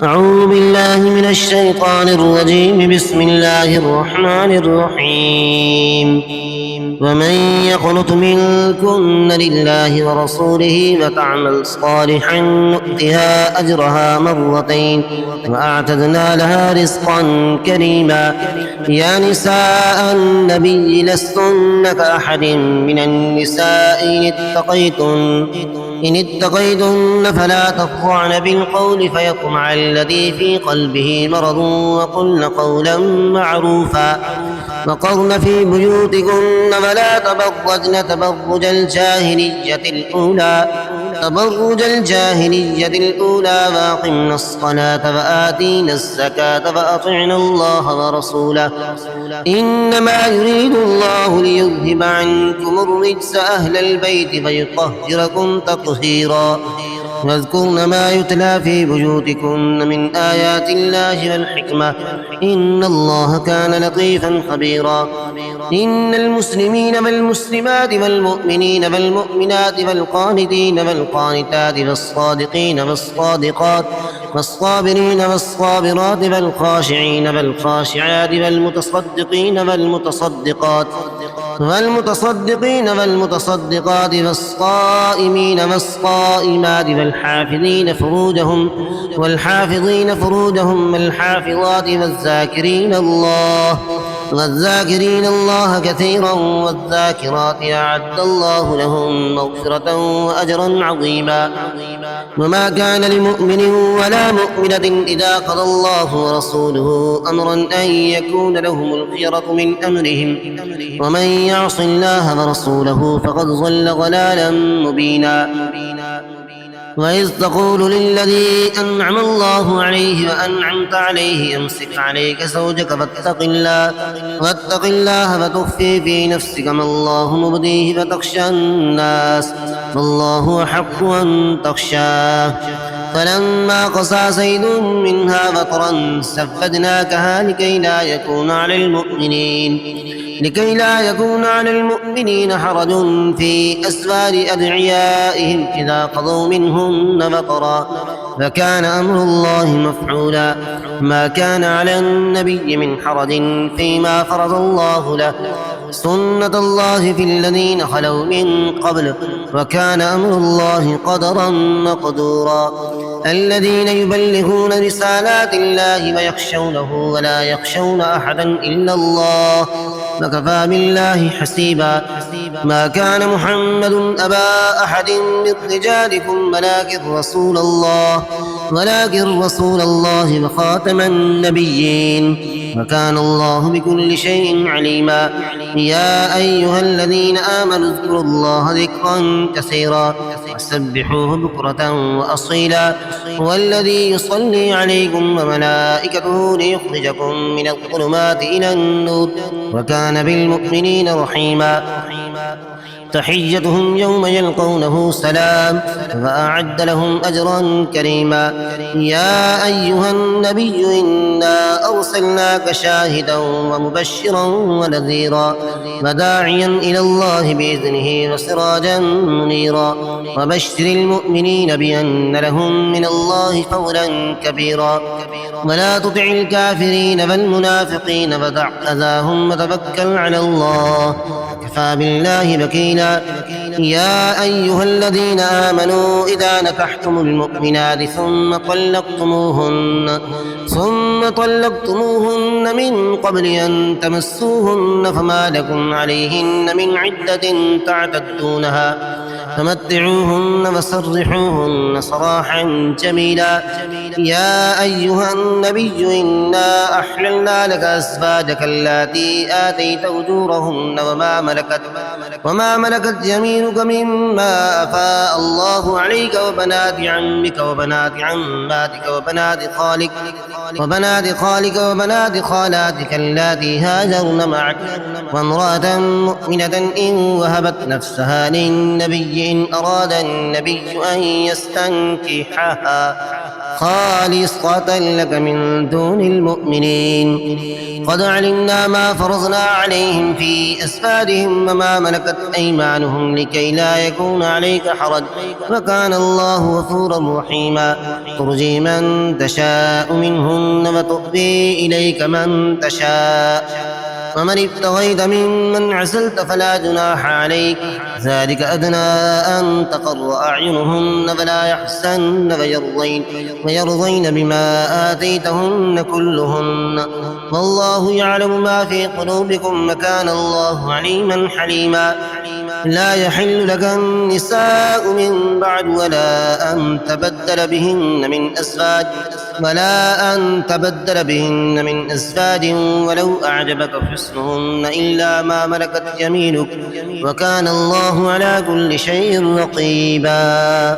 أعوذ بالله من الشيطان الرجيم. بسم الله الرحمن الرحيم. ومن يقنت منكن لله ورسوله وتعمل صالحا نؤتها أجرها مرتين وأعتدنا لها رزقا كريما. يا نساء النبي لستن كأحد من النساء إن اتقيتن فلا تخضعن بالقول فيطمع الذي في قلبه مرض وقلن قولا معروفا وقرن في بيوتكن ولا تبرجن تبرج الجاهلية الأولى وأقمن الصلاة وآتينا الزكاة وأطعن الله ورسوله إنما يريد الله ليذهب عنكم الرجس أهل البيت ويطهركم تطهيرا. واذكرن ما يتلى في بيوتكن من آيات الله والحكمة إن الله كان لطيفا خبيرا. إن المسلمين والمسلمات والمؤمنين والمؤمنات والقانتين والقانتات والصادقين والصادقات والصابرين والصابرات والخاشعين والخاشعات والمتصدقين والمتصدقات والصائمين والصائمات والحافظين فروجهم والحافظات والذاكرين الله كثيرا والذاكرات أعد الله لهم مغفرة وأجرا عظيما. وما كان لمؤمن ولا مؤمنة إذا قضى الله ورسوله أمرا أن يكون لهم الخيرة من أمرهم ومن يعص الله ورسوله فقد ضل ضلالا مبينا. وإذ تقول للذي أنعم الله عليه وأنعمت عليه أمسك عليك زوجك واتق الله وتخفي في نفسك ما الله مبديه فتخشى الناس والله أحق أن تخشاه. فلما قضى زيد منها وطرا زوجناكها لكي لا يكون على المؤمنين حرج في أزواج أدعيائهم إذا قضوا منهن وطرا فكان أمر الله مفعولا. ما كان على النبي من حرج فيما فرض الله له سنة الله في الذين خلوا من قبل وكان أمر الله قدرا مقدورا. الذين يبلغون رسالات الله ويخشونه ولا يخشون أحدا إلا الله وكفى بالله حسيبا. ما كان محمد أبا أحد من رجالكم ولكن رسول الله وخاتم النبيين وكان الله بكل شيء عليما. يا أيها الذين آمنوا اذكروا الله ذكرا كثيرا وسبحوه بكرة وأصيلا. هو الذي يصلي عليكم وملائكته ليخرجكم من الظلمات إلى النور وكان بالمؤمنين رحيما. تحيتهم يوم يلقونه سلام وأعد لهم أجرا كريما. يا أيها النبي إنا أرسلناك شاهدا ومبشرا ونذيرا وداعيا إلى الله بإذنه وسراجا منيرا وبشر المؤمنين بأن لهم من الله فضلا كبيرا. ولا تطع الكافرين والمنافقين ودع أذاهم وتوكل على الله كفى بالله وكيلا. يا أيها الذين آمنوا إذا نكحتم المؤمنات ثم طلقتموهن من قبل أن تمسوهن فما لكم عليهن من عدة تعتدونها فمتعوهن وسرحوهن سراحا جميلا. يا أيها النبي إنا أحللنا لك أزواجك اللاتي آتيت أجورهن وما ملكت يمينك مما أفاء الله عليك وبنات عمك وبنات عماتك وبنات خالك وبنات خالاتك اللاتي هاجرن معك وامرأة مؤمنة إن وهبت نفسها للنبي إن أراد النبي أن يستنكحها خالصة لك من دون المؤمنين. قد علمنا ما فرضنا عليهم في أزواجهم وما ملكت أيمانهم لكي لا يكون عليك حرج، وكان الله غفورا رحيما. ترجي من تشاء منهن وتؤوي إليك من تشاء، ومن ابتغيت ممن عزلت فلا جناح عليك، ذلك أدنى أن تقر أعينهن فلا يحزن ويرضين بما آتيتهن كلهن، والله يعلم ما في قلوبكم وكان الله عليما حليما. لا يحل لك النساء من بعد ولا أن تبدل بهن من أزواج ولو أعجبك حسنهن إلا ما ملكت يمينك، وكان الله على كل شيء رقيبا.